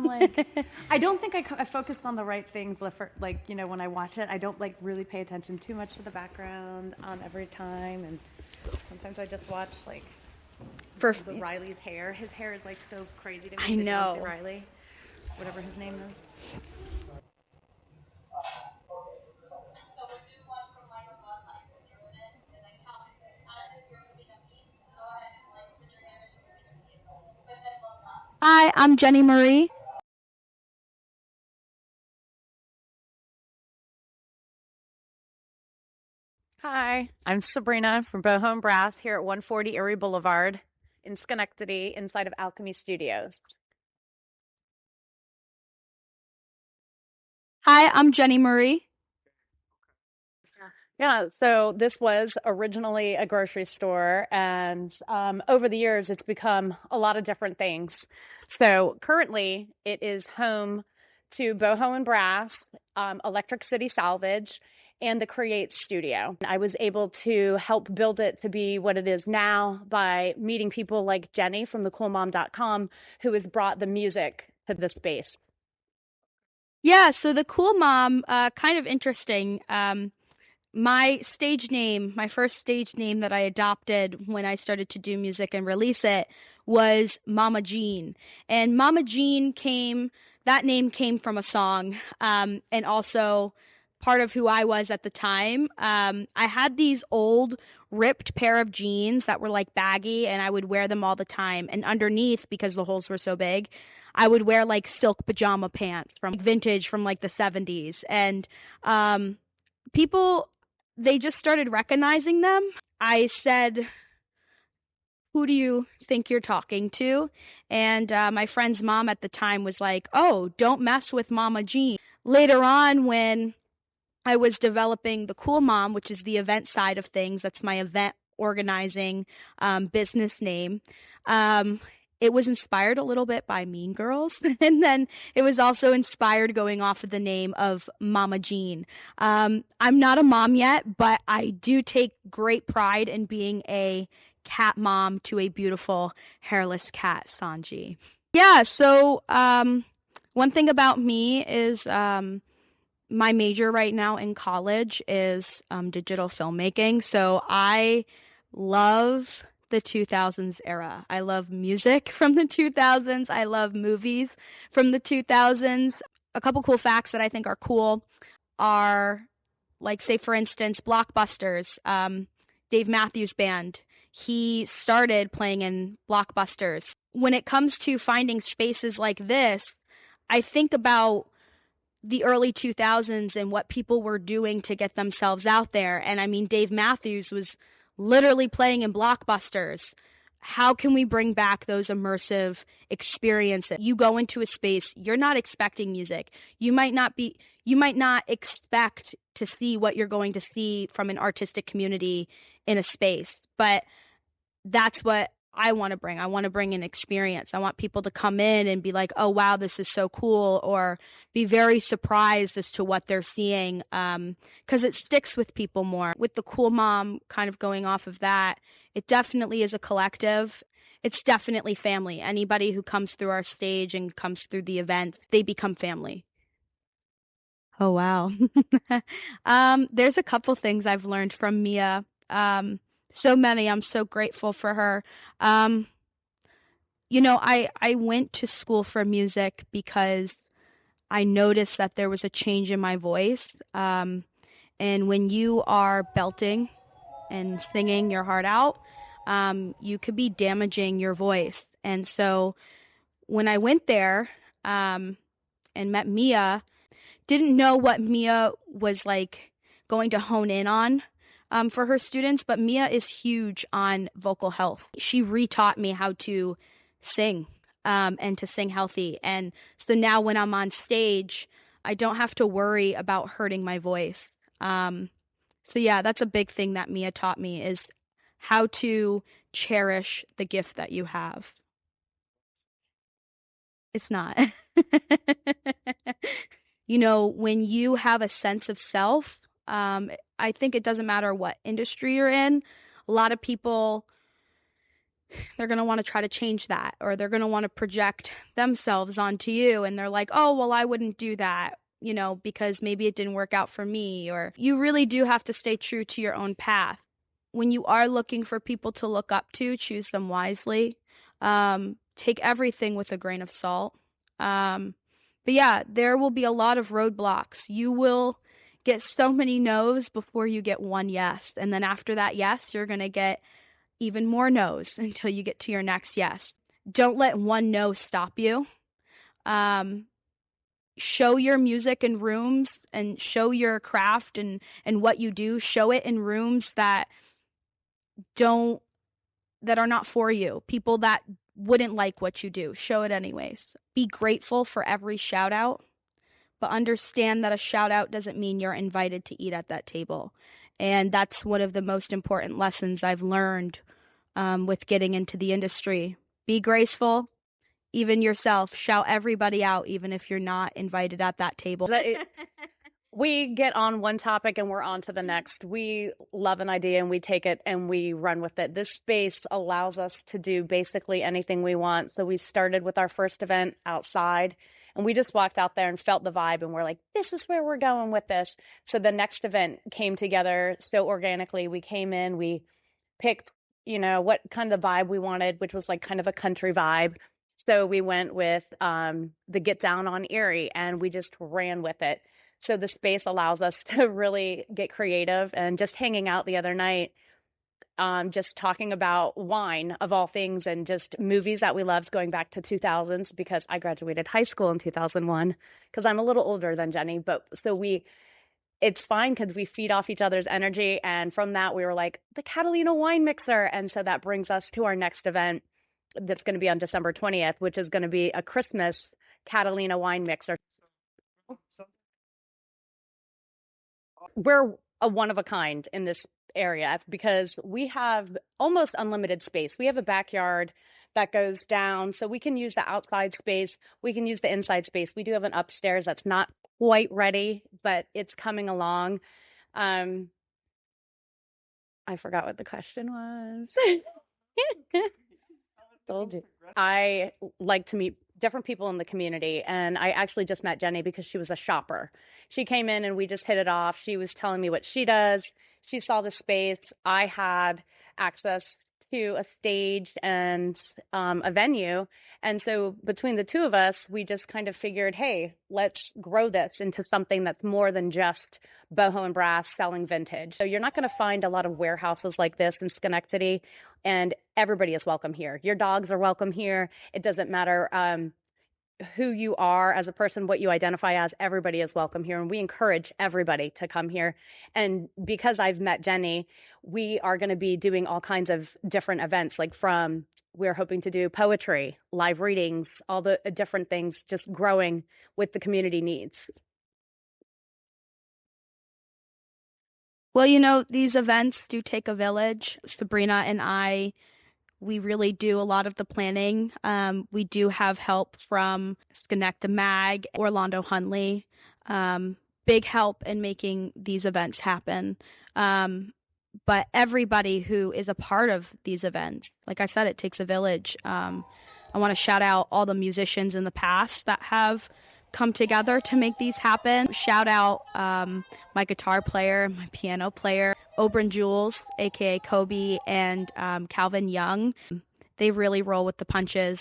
I'm like, I don't think I focused on the right things. Like, you know, when I watch it, I don't like really pay attention too much to the background every time. And sometimes I just watch like Riley's hair. His hair is like so crazy to me. I know. Riley, whatever his name is. Hi, I'm Jenny Marie. Hi, I'm SABRiNA from BOHO Brass here at 140 Erie Boulevard in Schenectady inside of ALCHEMY Studios. Hi, I'm Jenny Marie. Yeah, so this was originally a grocery store, and over the years, it's become a lot of different things. So currently, it is home to Boho and Brass, Electric City Salvage, and the Create Studio. I was able to help build it to be what it is now by meeting people like Jenny from thecoolmom.com, who has brought the music to the space. Yeah, so the Cool Mom, kind of interesting. My stage name, my first stage name that I adopted when I started to do music and release it was MAMAJJEAN. And MAMAJJEAN that name came from a song, and also part of who I was at the time. I had these old ripped pair of jeans that were like baggy, and I would wear them all the time. And underneath, because the holes were so big, I would wear like silk pajama pants from vintage from like the 70s. And people, they just started recognizing them. I said, "Who do you think you're talking to?" And my friend's mom at the time was like, "Oh, don't mess with MAMAJJEAN." Later on, when I was developing the Cool Mom, which is the event side of things, that's my event organizing business name. It was inspired a little bit by Mean Girls, and then it was also inspired going off of the name of MAMAJJEAN. I'm not a mom yet, but I do take great pride in being a cat mom to a beautiful hairless cat, Sanji. Yeah, so one thing about me is my major right now in college is digital filmmaking. So I love the 2000s era. I love music from the 2000s. I love movies from the 2000s. A couple cool facts that I think are cool are, like, say, for instance, Blockbusters, Dave Matthews Band. He started playing in Blockbusters. When it comes to finding spaces like this, I think about the early 2000s and what people were doing to get themselves out there. And I mean, Dave Matthews was literally playing in Blockbusters. How can we bring back those immersive experiences? You go into a space, you're not expecting music. You might not expect to see what you're going to see from an artistic community in a space, but that's what I want to bring. I want to bring an experience. I want people to come in and be like, "Oh, wow, this is so cool," or be very surprised as to what they're seeing, because it sticks with people more. With the Cool Mom, kind of going off of that, it definitely is a collective. It's definitely family. Anybody who comes through our stage and comes through the events, they become family. Oh, wow. There's a couple things I've learned from Mia. So many. I'm so grateful for her. Um, I went to school for music because I noticed that there was a change in my voice. And when you are belting and singing your heart out, you could be damaging your voice. And so when I went there, and met Mia, didn't know what Mia was like going to hone in on for her students, but Mia is huge on vocal health. She retaught me how to sing, and to sing healthy. And so now when I'm on stage, I don't have to worry about hurting my voice. So yeah, that's a big thing that Mia taught me, is how to cherish the gift that you have. It's not. When you have a sense of self, I think it doesn't matter what industry you're in. A lot of people they're going to want to try to change that, or they're going to want to project themselves onto you. And they're like, oh, well, I wouldn't do that, because maybe it didn't work out for me. Or you really do have to stay true to your own path. When you are looking for people to look up to, choose them wisely. Take everything with a grain of salt. But yeah, there will be a lot of roadblocks. You will get so many no's before you get one yes. And then after that yes, you're going to get even more no's until you get to your next yes. Don't let one no stop you. Show your music in rooms and show your craft and what you do. Show it in rooms that are not for you. People that wouldn't like what you do. Show it anyways. Be grateful for every shout out, but understand that a shout out doesn't mean you're invited to eat at that table. And that's one of the most important lessons I've learned with getting into the industry. Be graceful, even yourself. Shout everybody out, even if you're not invited at that table. We get on one topic and we're on to the next. We love an idea and we take it and we run with it. This space allows us to do basically anything we want. So we started with our first event outside and we just walked out there and felt the vibe and we're like, this is where we're going with this. So the next event came together so organically. We came in, we picked, what kind of vibe we wanted, which was like kind of a country vibe. So we went with the Get Down on Erie and we just ran with it. So the space allows us to really get creative, and just hanging out the other night, just talking about wine of all things and just movies that we loved going back to 2000s, because I graduated high school in 2001 because I'm a little older than Jenny. But so it's fine because we feed off each other's energy. And from that, we were like, the Catalina wine mixer. And so that brings us to our next event that's going to be on December 20th, which is going to be a Christmas Catalina wine mixer. We're a one of a kind in this area because we have almost unlimited space. We have a backyard that goes down, so we can use the outside space. We can use the inside space. We do have an upstairs that's not quite ready, but it's coming along. I forgot what the question was. Told you. I like to meet different people in the community, and I actually just met Jenny because she was a shopper. She came in and we just hit it off. She was telling me what she does. She saw the space. I had access to a stage and a venue. And so between the two of us, we just kind of figured, hey, let's grow this into something that's more than just boho and brass selling vintage. So you're not going to find a lot of warehouses like this in Schenectady, and everybody is welcome here. Your dogs are welcome here. It doesn't matter who you are as a person, what you identify as, everybody is welcome here. And we encourage everybody to come here. And because I've met Jenny, we are going to be doing all kinds of different events, we're hoping to do poetry, live readings, all the different things, just growing with the community needs. Well, these events do take a village. SABRiNA and I, we really do a lot of the planning. We do have help from Schenectady Mag, Orlando Hundley. Big help in making these events happen. But everybody who is a part of these events, like I said, it takes a village. I want to shout out all the musicians in the past that have come together to make these happen. Shout out my guitar player, my piano player, Oberon Jules, a.k.a. Kobe, and Calvin Young. They really roll with the punches.